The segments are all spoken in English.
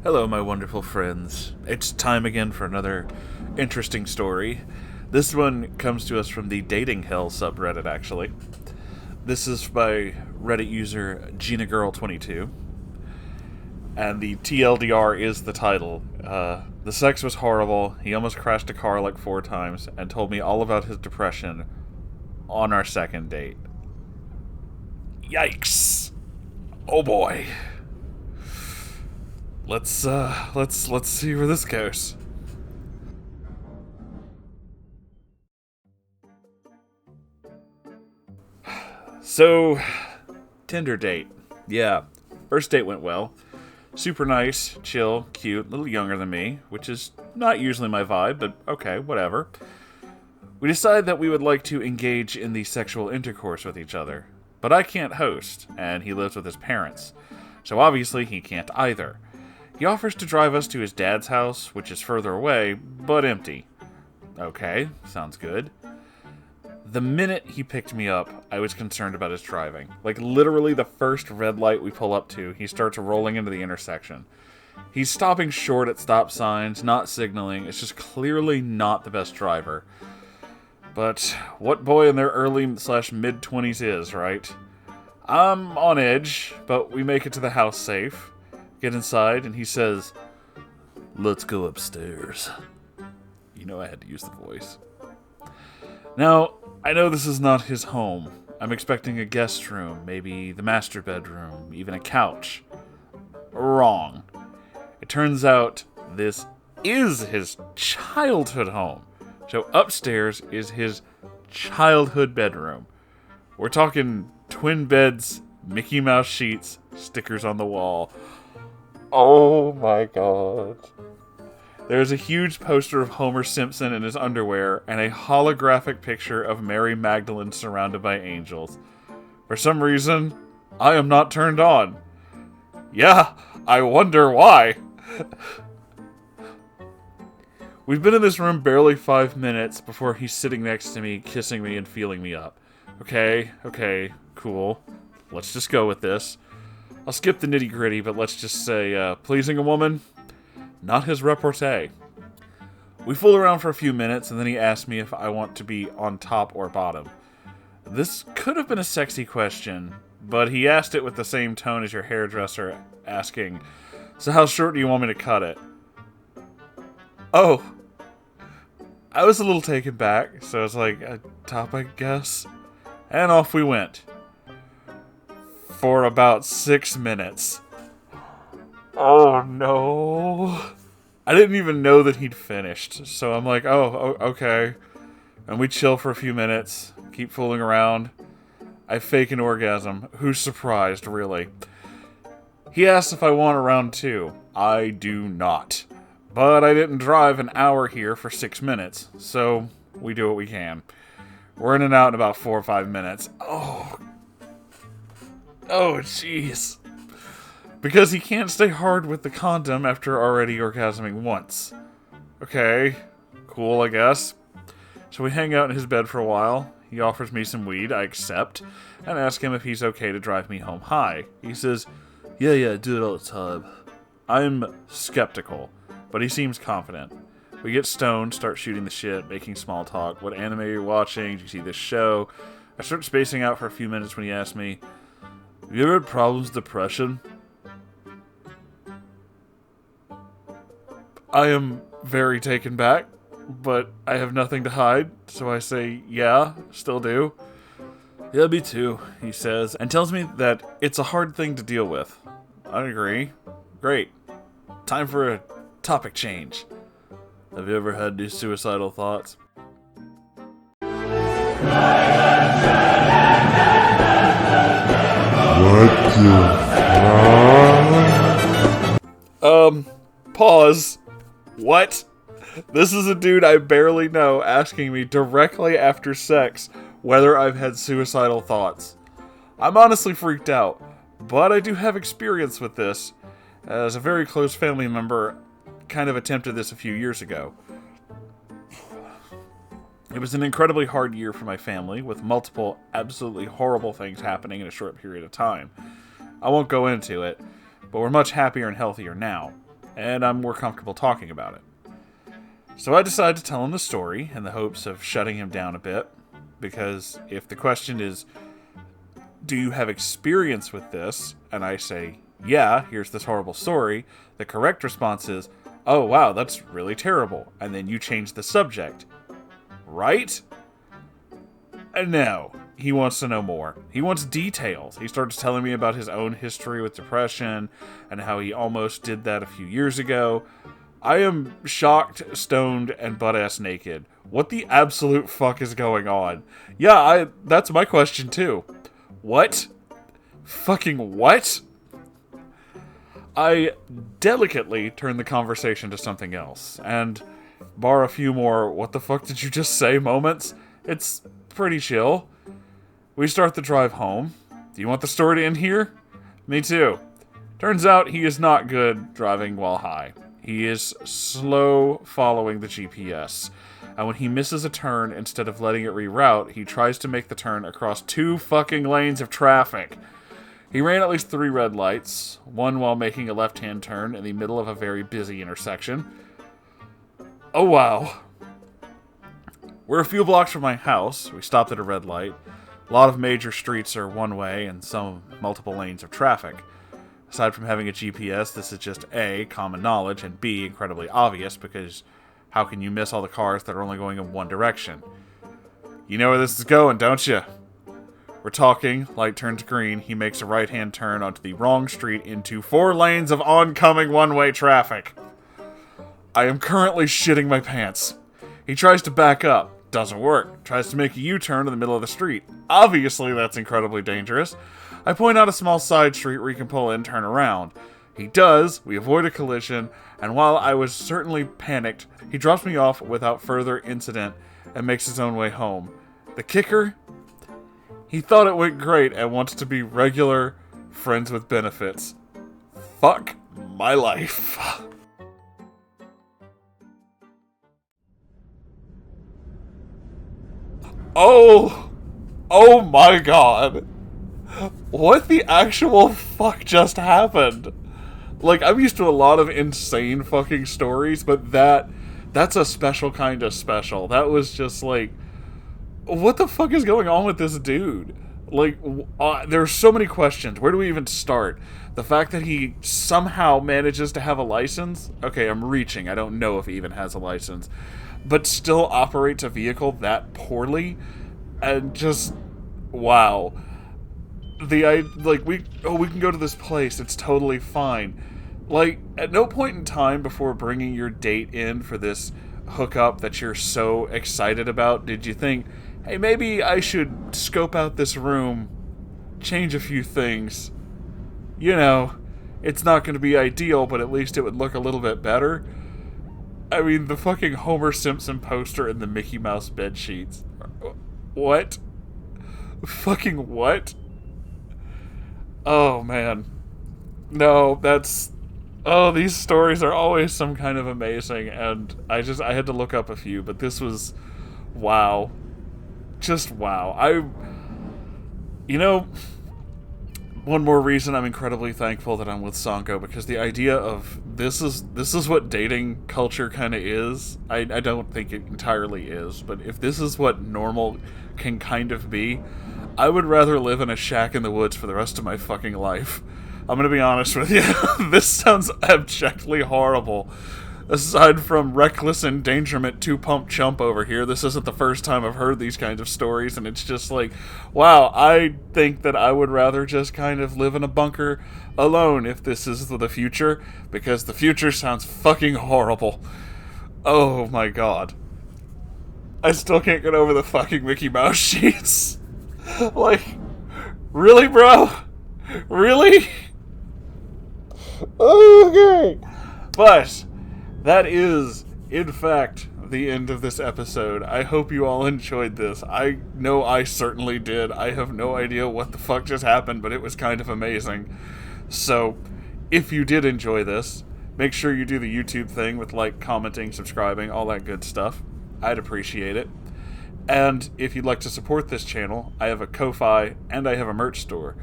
Hello, my wonderful friends. It's time again for another interesting story. This one comes to us from the Dating Hell subreddit, actually. This is by Reddit user GinaGirl22. And the TLDR is the title. The sex was horrible. He almost crashed a car like 4 times and told me all about his depression on our second date. Yikes. Oh boy. Let's see where this goes. So, Tinder date. Yeah, first date went well. Super nice, chill, cute, a little younger than me, which is not usually my vibe, but okay, whatever. We decided that we would like to engage in the sexual intercourse with each other, but I can't host, and he lives with his parents, so obviously he can't either. He offers to drive us to his dad's house, which is further away, but empty. Okay, sounds good. The minute he picked me up, I was concerned about his driving. Like, literally the first red light we pull up to, he starts rolling into the intersection. He's stopping short at stop signs, not signaling. It's just clearly not the best driver. But what boy in their early/mid-20s is, right? I'm on edge, but we make it to the house safe. Get inside, and he says, "Let's go upstairs." You know I had to use the voice. Now, I know this is not his home. I'm expecting a guest room, maybe the master bedroom, even a couch. Wrong. It turns out this is his childhood home. So upstairs is his childhood bedroom. We're talking twin beds, Mickey Mouse sheets, stickers on the wall. Oh my god. There's a huge poster of Homer Simpson in his underwear and a holographic picture of Mary Magdalene surrounded by angels. For some reason, I am not turned on. Yeah, I wonder why. We've been in this room barely 5 minutes before he's sitting next to me, kissing me and feeling me up. Okay, cool. Let's just go with this. I'll skip the nitty-gritty, but let's just say, pleasing a woman? Not his repartee. We fool around for a few minutes, and then he asks me if I want to be on top or bottom. This could have been a sexy question, but he asked it with the same tone as your hairdresser asking, "So how short do you want me to cut it?" Oh. I was a little taken back, so I was like, top, I guess. And off we went. For about 6 minutes. Oh no. I didn't even know that he'd finished, so I'm like, oh, okay. And we chill for a few minutes, keep fooling around. I fake an orgasm. Who's surprised, really? He asks if I want a round 2. I do not. But I didn't drive an hour here for 6 minutes, so we do what we can. We're in and out in about 4 or 5 minutes. Oh, jeez. Because he can't stay hard with the condom after already orgasming once. Okay, cool, I guess. So we hang out in his bed for a while. He offers me some weed, I accept, and ask him if he's okay to drive me home high. He says, yeah, I do it all the time. I'm skeptical, but he seems confident. We get stoned, start shooting the shit, making small talk. What anime are you watching? Do you see this show? I start spacing out for a few minutes when he asks me, have you ever had problems with depression? I am very taken back, but I have nothing to hide, so I say, yeah, still do. Yeah, me too, he says, and tells me that it's a hard thing to deal with. I agree. Great. Time for a topic change. Have you ever had any suicidal thoughts? What the pause. What? This is a dude I barely know asking me directly after sex whether I've had suicidal thoughts. I'm honestly freaked out, but I do have experience with this, as a very close family member kind of attempted this a few years ago. It was an incredibly hard year for my family, with multiple absolutely horrible things happening in a short period of time. I won't go into it, but we're much happier and healthier now. and I'm more comfortable talking about it. So I decided to tell him the story in the hopes of shutting him down a bit, because if the question is, do you have experience with this? And I say, yeah, here's this horrible story. The correct response is, oh wow, that's really terrible. And then you change the subject. Right? And no, he wants to know more. He wants details. He starts telling me about his own history with depression and how he almost did that a few years ago. I am shocked, stoned, and butt-ass naked. What the absolute fuck is going on? Yeah, that's my question too. What? Fucking what? I delicately turn the conversation to something else, and bar a few more what the fuck did you just say moments, it's pretty chill. We start the drive home. Do you want the story to end here? Me too. Turns out he is not good driving while high. He is slow following the GPS. And when he misses a turn, instead of letting it reroute, he tries to make the turn across 2 fucking lanes of traffic. He ran at least 3 red lights, one while making a left-hand turn in the middle of a very busy intersection. Oh wow. We're a few blocks from my house. We stopped at a red light. A lot of major streets are one way and some multiple lanes of traffic. Aside from having a GPS, this is just A, common knowledge, and B, incredibly obvious, because how can you miss all the cars that are only going in one direction? You know where this is going, don't you? We're talking, light turns green, he makes a right-hand turn onto the wrong street into 4 lanes of oncoming one-way traffic. I am currently shitting my pants. He tries to back up. Doesn't work. Tries to make a U-turn in the middle of the street. Obviously, that's incredibly dangerous. I point out a small side street where he can pull in, turn around. He does, we avoid a collision, and while I was certainly panicked, he drops me off without further incident and makes his own way home. The kicker? He thought it went great and wants to be regular friends with benefits. Fuck my life. Oh my god. What the actual fuck just happened? Like, I'm used to a lot of insane fucking stories, but that's a special kind of special. That was just like, what the fuck is going on with this dude? Like, there's so many questions. Where do we even start? The fact that he somehow manages to have a license? Okay, I'm reaching. I don't know if he even has a license. But still operates a vehicle that poorly? And just, wow. We can go to this place, it's totally fine. Like, at no point in time before bringing your date in for this hookup that you're so excited about did you think, hey, maybe I should scope out this room, change a few things. You know, it's not going to be ideal, but at least it would look a little bit better. I mean, the fucking Homer Simpson poster and the Mickey Mouse bed sheets. What? Fucking what? Oh, man. No, that's... Oh, these stories are always some kind of amazing, and I had to look up a few, but this was... Wow. Just wow. You know, one more reason I'm incredibly thankful that I'm with Sango, because the idea of this is what dating culture kind of is. I don't think it entirely is, but if this is what normal can kind of be, I would rather live in a shack in the woods for the rest of my fucking life. I'm gonna be honest with you. This sounds abjectly horrible. Aside from reckless endangerment 2-pump chump over here, this isn't the first time I've heard these kinds of stories, and it's just like, wow, I think that I would rather just kind of live in a bunker alone if this is the future, because the future sounds fucking horrible. Oh my god. I still can't get over the fucking Mickey Mouse sheets. Like, really, bro? Really? Okay. But that is, in fact, the end of this episode. I hope you all enjoyed this. I know I certainly did. I have no idea what the fuck just happened, but it was kind of amazing. So, if you did enjoy this, make sure you do the YouTube thing with like, commenting, subscribing, all that good stuff. I'd appreciate it. And if you'd like to support this channel, I have a Ko-Fi and I have a merch store.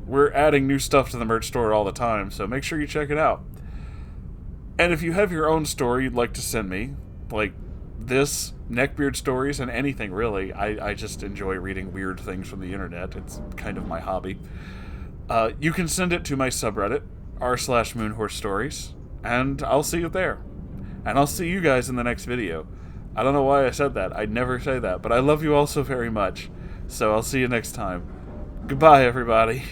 We're adding new stuff to the merch store all the time, so make sure you check it out. And if you have your own story you'd like to send me, like this, neckbeard stories, and anything really, I just enjoy reading weird things from the internet. It's kind of my hobby. You can send it to my subreddit, r/Moonhorse Stories, and I'll see you there. And I'll see you guys in the next video. I don't know why I said that. I'd never say that, but I love you all so very much. So I'll see you next time. Goodbye, everybody.